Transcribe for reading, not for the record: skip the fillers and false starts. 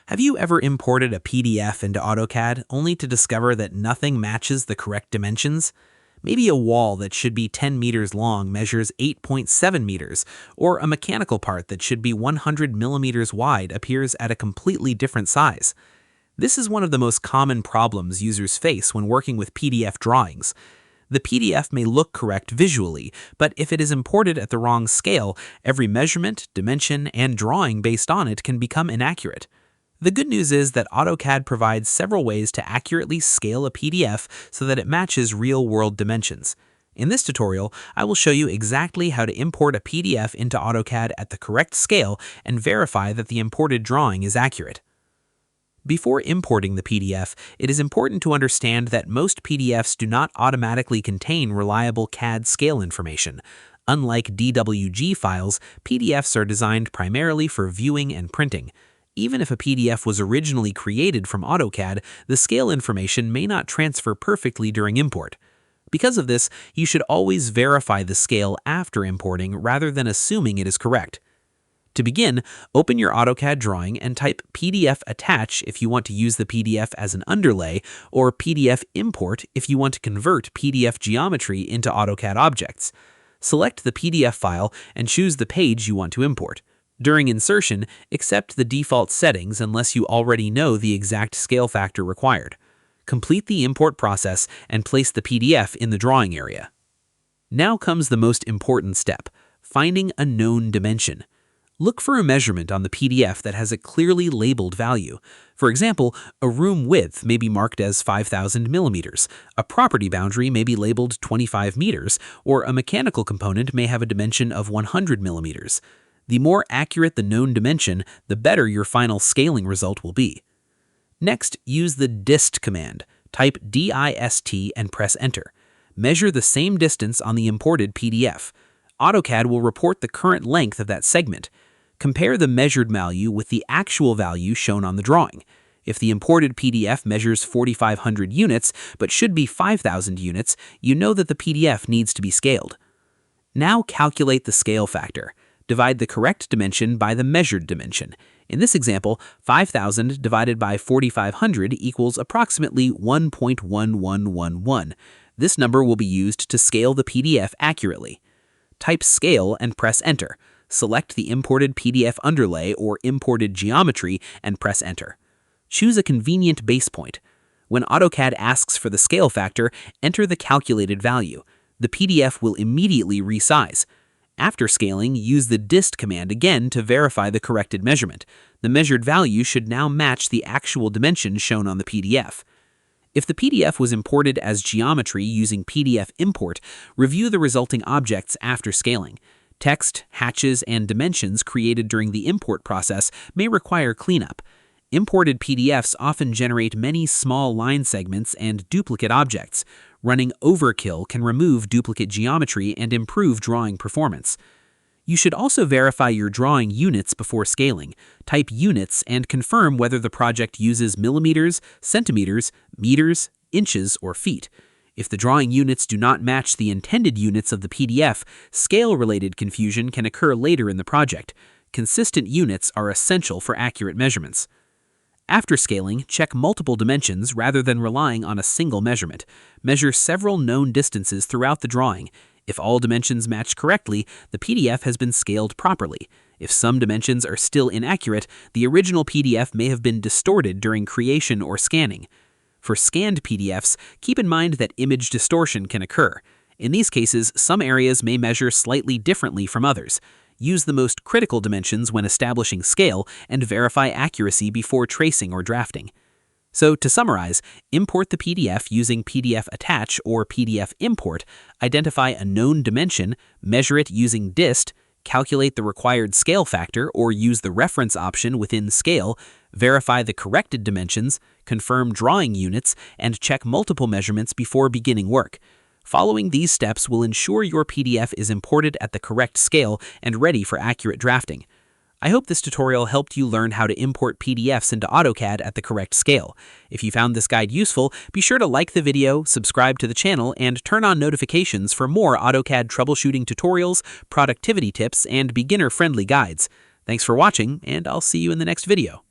Have you ever imported a PDF into AutoCAD only to discover that nothing matches the correct dimensions? Maybe a wall that should be 10 meters long measures 8.7 meters, or a mechanical part that should be 100 millimeters wide appears at a completely different size. This is one of the most common problems users face when working with PDF drawings. The PDF may look correct visually, but if it is imported at the wrong scale, every measurement, dimension, and drawing based on it can become inaccurate. The good news is that AutoCAD provides several ways to accurately scale a PDF so that it matches real-world dimensions. In this tutorial, I will show you exactly how to import a PDF into AutoCAD at the correct scale and verify that the imported drawing is accurate. Before importing the PDF, it is important to understand that most PDFs do not automatically contain reliable CAD scale information. Unlike DWG files, PDFs are designed primarily for viewing and printing. Even if a PDF was originally created from AutoCAD, the scale information may not transfer perfectly during import. Because of this, you should always verify the scale after importing rather than assuming it is correct. To begin, open your AutoCAD drawing and type PDF attach if you want to use the PDF as an underlay, or PDF import if you want to convert PDF geometry into AutoCAD objects. Select the PDF file and choose the page you want to import. During insertion, accept the default settings unless you already know the exact scale factor required. Complete the import process and place the PDF in the drawing area. Now comes the most important step, finding a known dimension. Look for a measurement on the PDF that has a clearly labeled value. For example, a room width may be marked as 5,000 millimeters, a property boundary may be labeled 25 meters, or a mechanical component may have a dimension of 100 millimeters. The more accurate the known dimension, the better your final scaling result will be. Next, use the dist command. Type DIST and press enter. Measure the same distance on the imported PDF. AutoCAD will report the current length of that segment. Compare the measured value with the actual value shown on the drawing. If the imported PDF measures 4,500 units but should be 5,000 units, you know that the PDF needs to be scaled. Now calculate the scale factor. Divide the correct dimension by the measured dimension. In this example, 5,000 divided by 4,500 equals approximately 1.1111. This number will be used to scale the PDF accurately. Type scale and press enter. Select the imported PDF underlay or imported geometry and press enter. Choose a convenient base point. When AutoCAD asks for the scale factor, enter the calculated value. The PDF will immediately resize. After scaling, use the dist command again to verify the corrected measurement. The measured value should now match the actual dimensions shown on the PDF. If the PDF was imported as geometry using PDF import, review the resulting objects after scaling. Text, hatches, and dimensions created during the import process may require cleanup. Imported PDFs often generate many small line segments and duplicate objects. Running overkill can remove duplicate geometry and improve drawing performance. You should also verify your drawing units before scaling. Type units and confirm whether the project uses millimeters, centimeters, meters, inches, or feet. If the drawing units do not match the intended units of the PDF, scale-related confusion can occur later in the project. Consistent units are essential for accurate measurements. After scaling, check multiple dimensions rather than relying on a single measurement. Measure several known distances throughout the drawing. If all dimensions match correctly, the PDF has been scaled properly. If some dimensions are still inaccurate, the original PDF may have been distorted during creation or scanning. For scanned PDFs, keep in mind that image distortion can occur. In these cases, some areas may measure slightly differently from others. Use the most critical dimensions when establishing scale and verify accuracy before tracing or drafting. So to summarize, import the PDF using PDF attach or PDF import, identify a known dimension, measure it using dist, calculate the required scale factor or use the reference option within scale, verify the corrected dimensions, confirm drawing units, and check multiple measurements before beginning work. Following these steps will ensure your PDF is imported at the correct scale and ready for accurate drafting. I hope this tutorial helped you learn how to import PDFs into AutoCAD at the correct scale. If you found this guide useful, be sure to like the video, subscribe to the channel, and turn on notifications for more AutoCAD troubleshooting tutorials, productivity tips, and beginner-friendly guides. Thanks for watching, and I'll see you in the next video.